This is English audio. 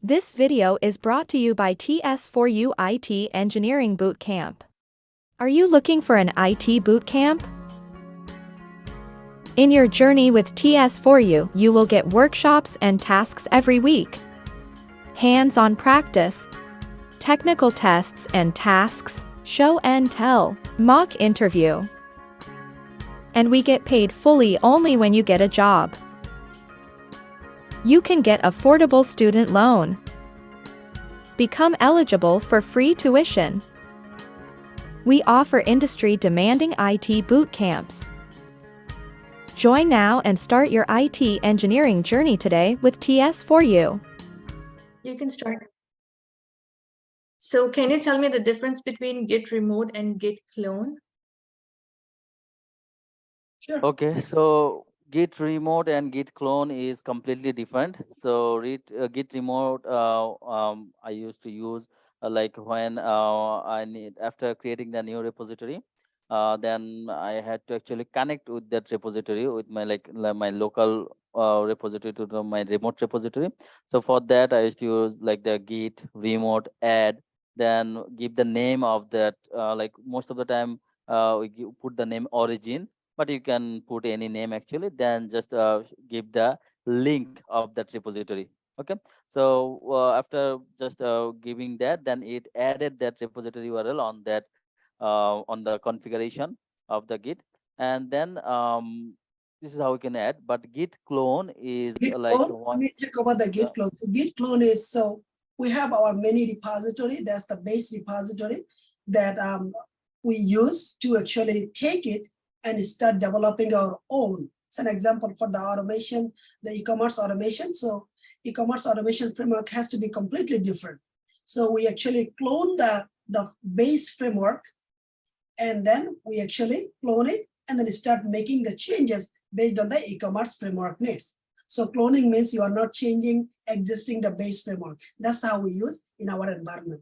This video is brought to you by TS4U IT Engineering Bootcamp. Are you looking for an IT bootcamp? In your journey with TS4U, you will get workshops and tasks every week, hands-on practice, technical tests and tasks, show and tell, mock interview. And we get paid fully only when you get a job. You can get affordable student loan. Become eligible for free tuition. We offer industry-demanding IT boot camps. Join now and start your IT engineering journey today with TS4U. You can start. So can you tell me the difference between git remote and git clone? Sure. Okay, so git remote and git clone is completely different. So git remote I used to use like when after creating the new repository, then I had to actually connect with that repository with my my local repository to my remote repository. So for that I used to use like the git remote add, then give the name of that, like most of the time put the name origin, but you can put any name actually, then just give the link of that repository. Okay, so after just giving that, then it added that repository URL on the configuration of the git, and then this is how we can add. But git clone is Git like clone, let me talk about the Git clone. So Git clone is, so we have our mini repository, that's the base repository that we use to actually take it and start developing our own. It's an example for the automation, the e-commerce automation. So e-commerce automation framework has to be completely different. So we actually clone the base framework, and then we actually clone it and then start making the changes based on the e-commerce framework needs. So cloning means you are not changing the base framework. That's how we use in our environment.